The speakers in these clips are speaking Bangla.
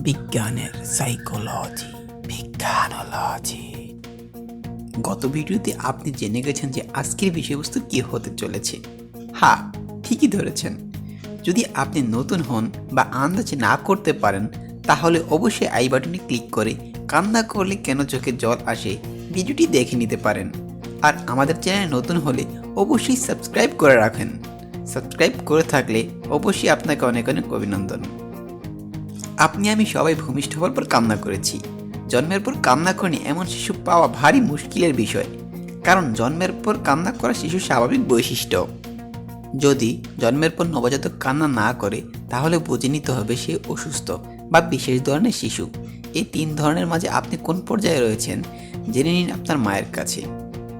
বিজ্ঞানের সাইকোলজি, বিজ্ঞানোলজি। গত ভিডিওতে আপনি জেনে গেছেন যে আজকের বিষয়বস্তু কী হতে চলেছে। হ্যাঁ, ঠিকই ধরেছেন। যদি আপনি নতুন হন বা আন্দাজ না করতে পারেন, তাহলে অবশ্যই আই বাটনে ক্লিক করে কান্না করলে কেন চোখে জল আসে ভিডিওটি দেখে নিতে পারেন। আর আমাদের চ্যানেলে নতুন হলে অবশ্যই সাবস্ক্রাইব করে রাখেন। সাবস্ক্রাইব করে থাকলে অবশ্যই আপনাকে অনেক অনেক অভিনন্দন। আপনি আমি সবাই ভূমিষ্ঠ হওয়ার পর কান্না করেছি। জন্মের পর কান্না করেনি এমন শিশু পাওয়া ভারী মুশকিলের বিষয়, কারণ জন্মের পর কান্না করা শিশুর স্বাভাবিক বৈশিষ্ট্য। যদি জন্মের পর নবজাতক কান্না না করে, তাহলে বুঝে নিতে হবে সে অসুস্থ বা বিশেষ ধরনের শিশু। এই তিন ধরনের মাঝে আপনি কোন পর্যায়ে রয়েছেন জেনে নিন আপনার মায়ের কাছে।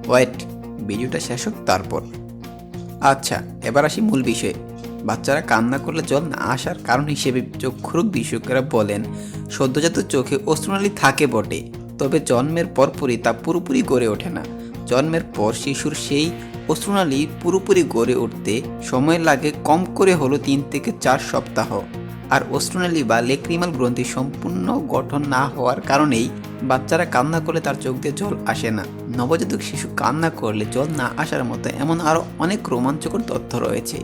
ওয়েট, ভিডিওটা শেষ হোক তারপর। আচ্ছা, এবার আসি মূল বিষয়ে। বাচ্চারা কান্না করলে জল না আসার কারণ হিসেবে চক্ষুরোগ বিশেষজ্ঞরা বলেন, সদ্যজাত চোখে অশ্রুনালী থাকে বটে, তবে জন্মের পরপরই তা পুরোপুরি গড়ে ওঠে না। জন্মের পর শিশুর সেই অশ্রুনালী পুরোপুরি গড়ে উঠতে সময় লাগে কম করে হলো 3 থেকে 4 সপ্তাহ। আর অশ্রুনালী বা লেক্রিমাল গ্রন্থি সম্পূর্ণ গঠন না হওয়ার কারণেই বাচ্চারা কান্না করলে তার চোখ দিয়ে জল আসে না। নবজাতক শিশু কান্না করলে জল না আসার মতো এমন আরও অনেক রোমাঞ্চকর তথ্য রয়েছে।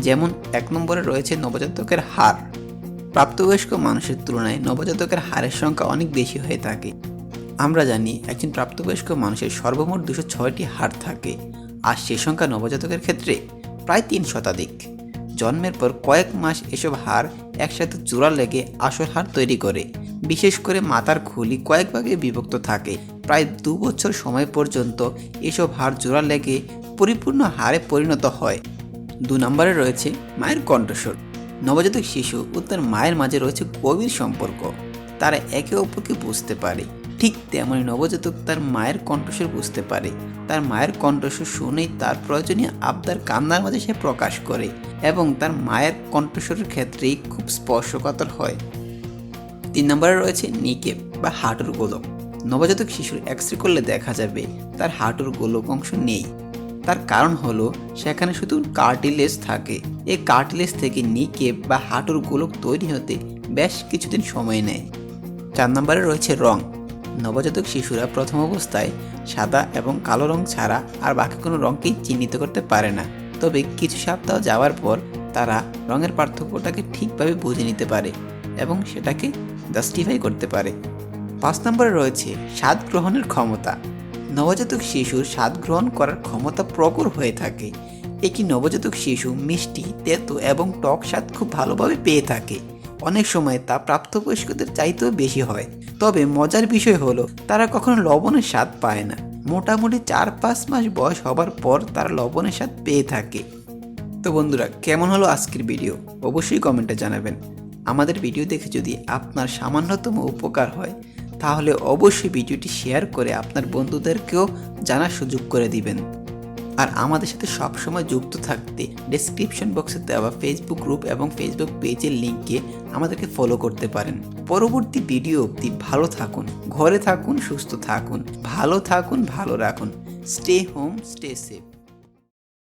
যেমন 1 নম্বরে রয়েছে নবজাতকের হার। প্রাপ্তবয়স্ক মানুষের তুলনায় নবজাতকের হারের সংখ্যা অনেক বেশি হয়ে থাকে। আমরা জানি একজন প্রাপ্তবয়স্ক মানুষের সর্বমোট 206টি হাড় থাকে, আর সে সংখ্যা নবজাতকের ক্ষেত্রে প্রায় 3 শতাধিক। জন্মের পর কয়েক মাস এসব হাড় একসাথে জোড়া লেগে আসল হাড় তৈরি করে। বিশেষ করে মাথার খুলি কয়েক ভাগে বিভক্ত থাকে। প্রায় 2 বছর সময় পর্যন্ত এসব হাড় জোড়া লেগে পরিপূর্ণ হাড়ে পরিণত হয়। 2 নম্বরে রয়েছে মায়ের কণ্ঠস্বর। নবজাতক শিশু ও তার মায়ের মাঝে রয়েছে গভীর সম্পর্ক। তারা একে অপরকে বুঝতে পারে। ঠিক তেমনই নবজাতক তার মায়ের কণ্ঠস্বর বুঝতে পারে। তার মায়ের কণ্ঠস্বর শুনেই তার প্রয়োজনীয় আবদার কান্নার মাঝে সে প্রকাশ করে, এবং তার মায়ের কণ্ঠস্বরের ক্ষেত্রেই খুব স্পর্শকাতর হয়। 3 নম্বরে রয়েছে নিকেপ বা হাঁটুর গোলক। নবজাতক শিশুর এক্স-রে করলে দেখা যাবে তার হাঁটুর গোলক অংশ নেই। তার কারণ হলো সেখানে শুধু কার্টিলেজ থাকে। এই কার্টিলেজ থেকে নিকেপ বা হাঁটুর গোলক তৈরি হতে বেশ কিছুদিন সময় নেয়। 4 নম্বরে রয়েছে রং। নবজাতক শিশুরা প্রথম অবস্থায় সাদা এবং কালো রং ছাড়া আর বাকি কোনো রঙকেই চিহ্নিত করতে পারে না, তবে কিছু সপ্তাহ যাওয়ার পর তারা রঙের পার্থক্যটাকে ঠিকভাবে বুঝে নিতে পারে এবং সেটাকে জাস্টিফাই করতে পারে। 5 নম্বরে রয়েছে স্বাদ গ্রহণের ক্ষমতা। নবজাতক শিশুর স্বাদ গ্রহণ করার ক্ষমতা প্রখর হয়ে থাকে। একটি নবজাতক শিশু মিষ্টি, তেতো এবং টক স্বাদ খুব ভালোভাবে পেয়ে থাকে। অনেক সময় তা প্রাপ্তবয়স্কদের চাইতেও বেশি হয়। তবে মজার বিষয় হলো তারা কখনো লবণের স্বাদ পায় না। মোটামুটি 4-5 মাস বয়স হবার পর তারা লবণের স্বাদ পেয়ে থাকে। তো বন্ধুরা, কেমন হলো আজকের ভিডিও অবশ্যই কমেন্টে জানাবেন। আমাদের ভিডিও দেখে যদি আপনার সামান্যতম উপকার হয়, তাহলে অবশ্যই ভিডিওটি শেয়ার করে আপনার বন্ধুদেরকেও জানার সুযোগ করে দিবেন। আর আমাদের সাথে সবসময় যুক্ত থাকতে ডেসক্রিপশন বক্সে দেওয়া ফেসবুক গ্রুপ এবং ফেসবুক পেজের লিঙ্কে আমাদেরকে ফলো করতে পারেন। পরবর্তী ভিডিও অবধি ভালো থাকুন, ঘরে থাকুন, সুস্থ থাকুন, ভালো থাকুন, ভালো রাখুন। Stay home, stay safe.